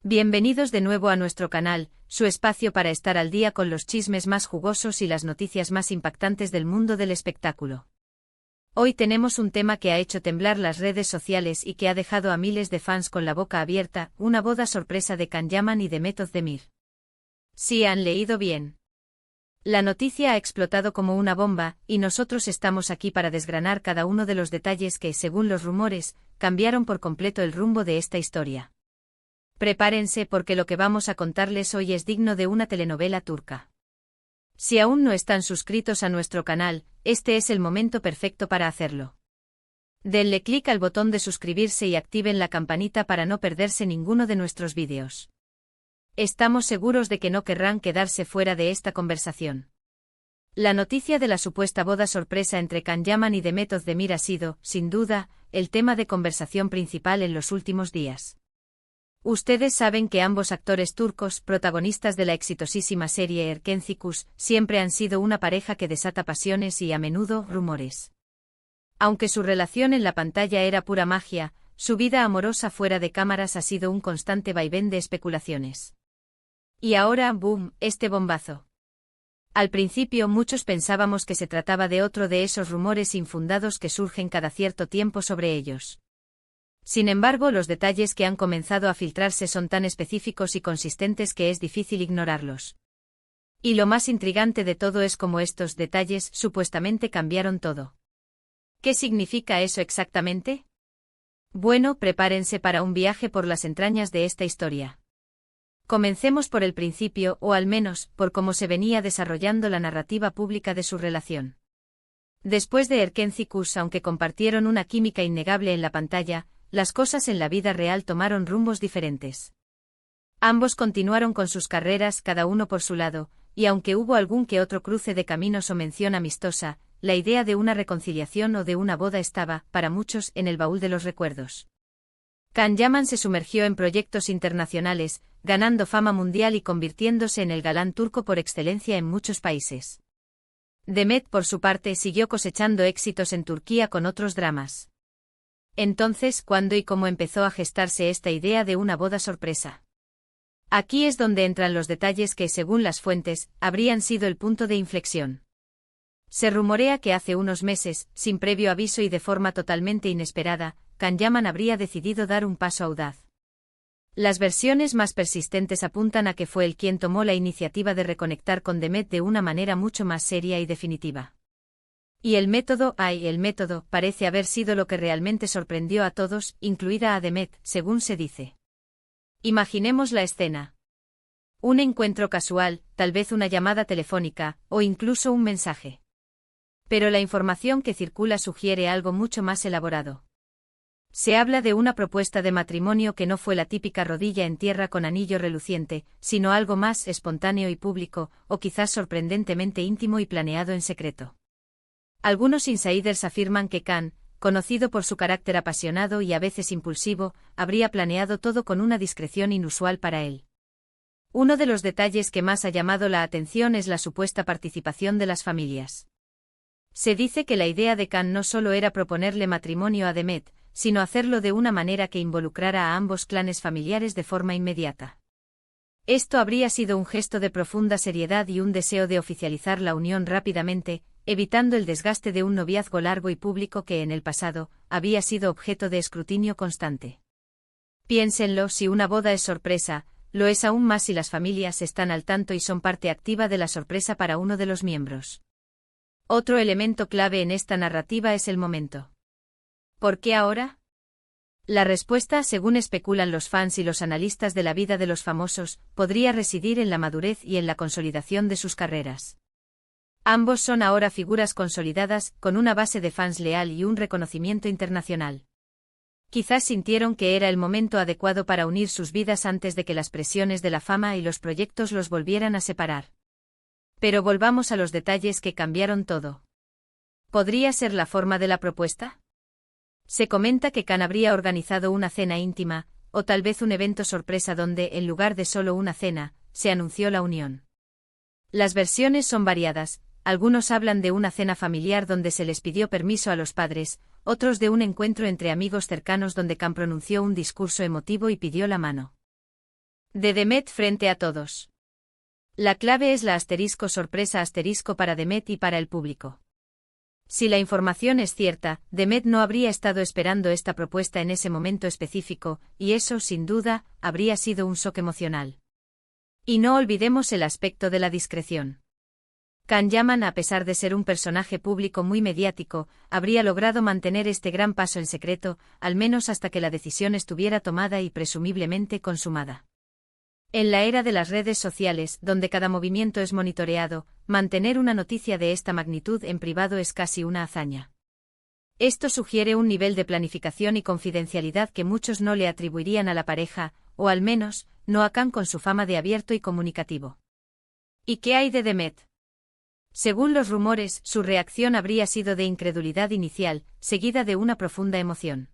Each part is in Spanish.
Bienvenidos de nuevo a nuestro canal, su espacio para estar al día con los chismes más jugosos y las noticias más impactantes del mundo del espectáculo. Hoy tenemos un tema que ha hecho temblar las redes sociales y que ha dejado a miles de fans con la boca abierta, una boda sorpresa de Can Yaman y de Method Demir. Sí, han leído bien. La noticia ha explotado como una bomba, y nosotros estamos aquí para desgranar cada uno de los detalles que, según los rumores, cambiaron por completo el rumbo de esta historia. Prepárense porque lo que vamos a contarles hoy es digno de una telenovela turca. Si aún no están suscritos a nuestro canal, este es el momento perfecto para hacerlo. Denle clic al botón de suscribirse y activen la campanita para no perderse ninguno de nuestros vídeos. Estamos seguros de que no querrán quedarse fuera de esta conversación. La noticia de la supuesta boda sorpresa entre Can Yaman y Method Demir ha sido, sin duda, el tema de conversación principal en los últimos días. Ustedes saben que ambos actores turcos, protagonistas de la exitosísima serie Erkenci, siempre han sido una pareja que desata pasiones y, a menudo, rumores. Aunque su relación en la pantalla era pura magia, su vida amorosa fuera de cámaras ha sido un constante vaivén de especulaciones. Y ahora, ¡boom!, este bombazo. Al principio muchos pensábamos que se trataba de otro de esos rumores infundados que surgen cada cierto tiempo sobre ellos. Sin embargo, los detalles que han comenzado a filtrarse son tan específicos y consistentes que es difícil ignorarlos. Y lo más intrigante de todo es cómo estos detalles supuestamente cambiaron todo. ¿Qué significa eso exactamente? Bueno, prepárense para un viaje por las entrañas de esta historia. Comencemos por el principio, o al menos, por cómo se venía desarrollando la narrativa pública de su relación. Después de Erkenci, aunque compartieron una química innegable en la pantalla, las cosas en la vida real tomaron rumbos diferentes. Ambos continuaron con sus carreras cada uno por su lado, y aunque hubo algún que otro cruce de caminos o mención amistosa, la idea de una reconciliación o de una boda estaba, para muchos, en el baúl de los recuerdos. Can Yaman se sumergió en proyectos internacionales, ganando fama mundial y convirtiéndose en el galán turco por excelencia en muchos países. Demet, por su parte, siguió cosechando éxitos en Turquía con otros dramas. Entonces, ¿cuándo y cómo empezó a gestarse esta idea de una boda sorpresa? Aquí es donde entran los detalles que, según las fuentes, habrían sido el punto de inflexión. Se rumorea que hace unos meses, sin previo aviso y de forma totalmente inesperada, Can Yaman habría decidido dar un paso audaz. Las versiones más persistentes apuntan a que fue él quien tomó la iniciativa de reconectar con Demet de una manera mucho más seria y definitiva. Y el método parece haber sido lo que realmente sorprendió a todos, incluida a Demet, según se dice. Imaginemos la escena. Un encuentro casual, tal vez una llamada telefónica, o incluso un mensaje. Pero la información que circula sugiere algo mucho más elaborado. Se habla de una propuesta de matrimonio que no fue la típica rodilla en tierra con anillo reluciente, sino algo más espontáneo y público, o quizás sorprendentemente íntimo y planeado en secreto. Algunos insiders afirman que Can, conocido por su carácter apasionado y a veces impulsivo, habría planeado todo con una discreción inusual para él. Uno de los detalles que más ha llamado la atención es la supuesta participación de las familias. Se dice que la idea de Can no solo era proponerle matrimonio a Demet, sino hacerlo de una manera que involucrara a ambos clanes familiares de forma inmediata. Esto habría sido un gesto de profunda seriedad y un deseo de oficializar la unión rápidamente, evitando el desgaste de un noviazgo largo y público que en el pasado había sido objeto de escrutinio constante. Piénsenlo, si una boda es sorpresa, lo es aún más si las familias están al tanto y son parte activa de la sorpresa para uno de los miembros. Otro elemento clave en esta narrativa es el momento. ¿Por qué ahora? La respuesta, según especulan los fans y los analistas de la vida de los famosos, podría residir en la madurez y en la consolidación de sus carreras. Ambos son ahora figuras consolidadas, con una base de fans leal y un reconocimiento internacional. Quizás sintieron que era el momento adecuado para unir sus vidas antes de que las presiones de la fama y los proyectos los volvieran a separar. Pero volvamos a los detalles que cambiaron todo. ¿Podría ser la forma de la propuesta? Se comenta que Can habría organizado una cena íntima, o tal vez un evento sorpresa donde, en lugar de solo una cena, se anunció la unión. Las versiones son variadas. Algunos hablan de una cena familiar donde se les pidió permiso a los padres, otros de un encuentro entre amigos cercanos donde Can pronunció un discurso emotivo y pidió la mano. De Demet frente a todos. La clave es la asterisco sorpresa asterisco para Demet y para el público. Si la información es cierta, Demet no habría estado esperando esta propuesta en ese momento específico, y eso, sin duda, habría sido un shock emocional. Y no olvidemos el aspecto de la discreción. Can Yaman, a pesar de ser un personaje público muy mediático, habría logrado mantener este gran paso en secreto, al menos hasta que la decisión estuviera tomada y presumiblemente consumada. En la era de las redes sociales, donde cada movimiento es monitoreado, mantener una noticia de esta magnitud en privado es casi una hazaña. Esto sugiere un nivel de planificación y confidencialidad que muchos no le atribuirían a la pareja, o al menos, no a Can con su fama de abierto y comunicativo. ¿Y qué hay de Demet? Según los rumores, su reacción habría sido de incredulidad inicial, seguida de una profunda emoción.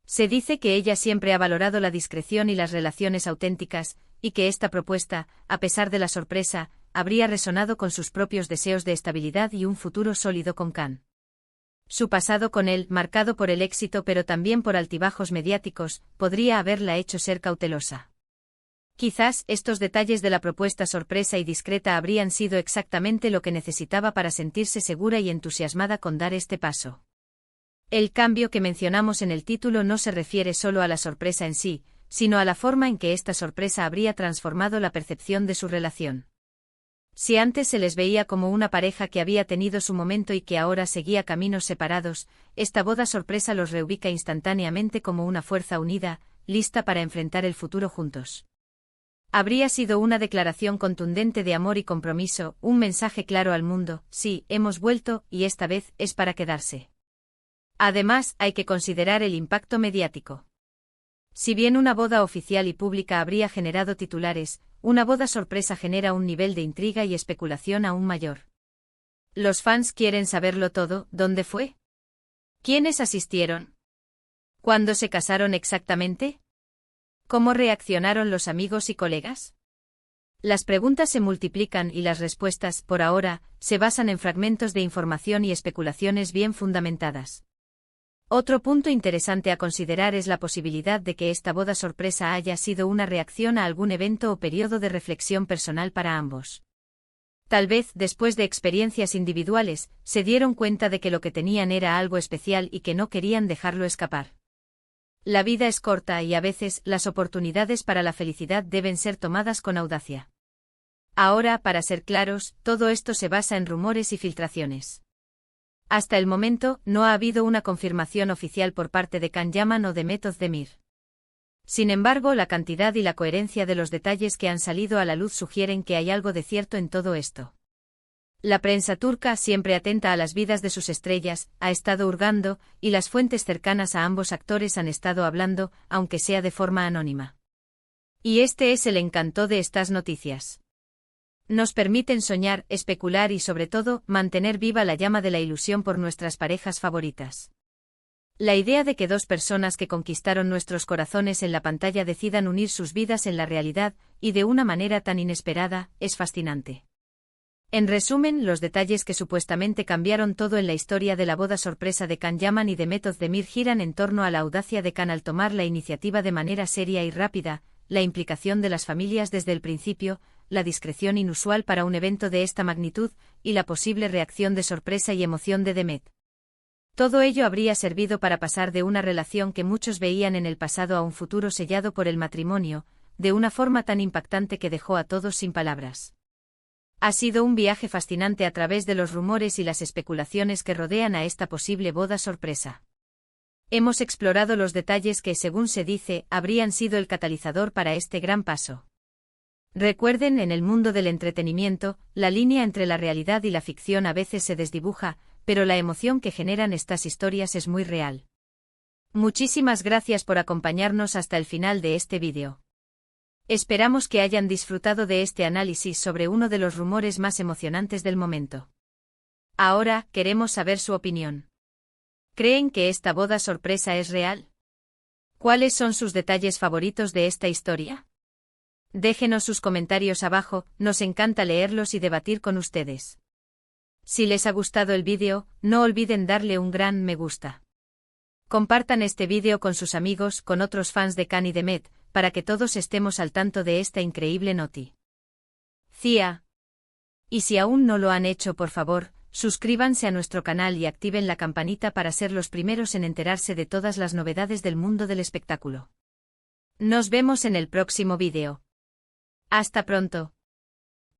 Se dice que ella siempre ha valorado la discreción y las relaciones auténticas, y que esta propuesta, a pesar de la sorpresa, habría resonado con sus propios deseos de estabilidad y un futuro sólido con Can. Su pasado con él, marcado por el éxito pero también por altibajos mediáticos, podría haberla hecho ser cautelosa. Quizás estos detalles de la propuesta sorpresa y discreta habrían sido exactamente lo que necesitaba para sentirse segura y entusiasmada con dar este paso. El cambio que mencionamos en el título no se refiere solo a la sorpresa en sí, sino a la forma en que esta sorpresa habría transformado la percepción de su relación. Si antes se les veía como una pareja que había tenido su momento y que ahora seguía caminos separados, esta boda sorpresa los reubica instantáneamente como una fuerza unida, lista para enfrentar el futuro juntos. Habría sido una declaración contundente de amor y compromiso, un mensaje claro al mundo: sí, hemos vuelto, y esta vez es para quedarse. Además, hay que considerar el impacto mediático. Si bien una boda oficial y pública habría generado titulares, una boda sorpresa genera un nivel de intriga y especulación aún mayor. Los fans quieren saberlo todo: ¿dónde fue? ¿Quiénes asistieron? ¿Cuándo se casaron exactamente? ¿Cómo reaccionaron los amigos y colegas? Las preguntas se multiplican y las respuestas, por ahora, se basan en fragmentos de información y especulaciones bien fundamentadas. Otro punto interesante a considerar es la posibilidad de que esta boda sorpresa haya sido una reacción a algún evento o periodo de reflexión personal para ambos. Tal vez, después de experiencias individuales, se dieron cuenta de que lo que tenían era algo especial y que no querían dejarlo escapar. La vida es corta y a veces las oportunidades para la felicidad deben ser tomadas con audacia. Ahora, para ser claros, todo esto se basa en rumores y filtraciones. Hasta el momento, no ha habido una confirmación oficial por parte de Can Yaman o de Demet Özdemir. Sin embargo, la cantidad y la coherencia de los detalles que han salido a la luz sugieren que hay algo de cierto en todo esto. La prensa turca, siempre atenta a las vidas de sus estrellas, ha estado hurgando, y las fuentes cercanas a ambos actores han estado hablando, aunque sea de forma anónima. Y este es el encanto de estas noticias. Nos permiten soñar, especular y, sobre todo, mantener viva la llama de la ilusión por nuestras parejas favoritas. La idea de que dos personas que conquistaron nuestros corazones en la pantalla decidan unir sus vidas en la realidad, y de una manera tan inesperada, es fascinante. En resumen, los detalles que supuestamente cambiaron todo en la historia de la boda sorpresa de Can Yaman y de Demet Özdemir giran en torno a la audacia de Can al tomar la iniciativa de manera seria y rápida, la implicación de las familias desde el principio, la discreción inusual para un evento de esta magnitud, y la posible reacción de sorpresa y emoción de Demet. Todo ello habría servido para pasar de una relación que muchos veían en el pasado a un futuro sellado por el matrimonio, de una forma tan impactante que dejó a todos sin palabras. Ha sido un viaje fascinante a través de los rumores y las especulaciones que rodean a esta posible boda sorpresa. Hemos explorado los detalles que, según se dice, habrían sido el catalizador para este gran paso. Recuerden, en el mundo del entretenimiento, la línea entre la realidad y la ficción a veces se desdibuja, pero la emoción que generan estas historias es muy real. Muchísimas gracias por acompañarnos hasta el final de este vídeo. Esperamos que hayan disfrutado de este análisis sobre uno de los rumores más emocionantes del momento. Ahora, queremos saber su opinión. ¿Creen que esta boda sorpresa es real? ¿Cuáles son sus detalles favoritos de esta historia? Déjenos sus comentarios abajo, nos encanta leerlos y debatir con ustedes. Si les ha gustado el vídeo, no olviden darle un gran me gusta. Compartan este vídeo con sus amigos, con otros fans de Can y Demet, para que todos estemos al tanto de esta increíble noticia. Y si aún no lo han hecho, por favor, suscríbanse a nuestro canal y activen la campanita para ser los primeros en enterarse de todas las novedades del mundo del espectáculo. Nos vemos en el próximo vídeo. Hasta pronto.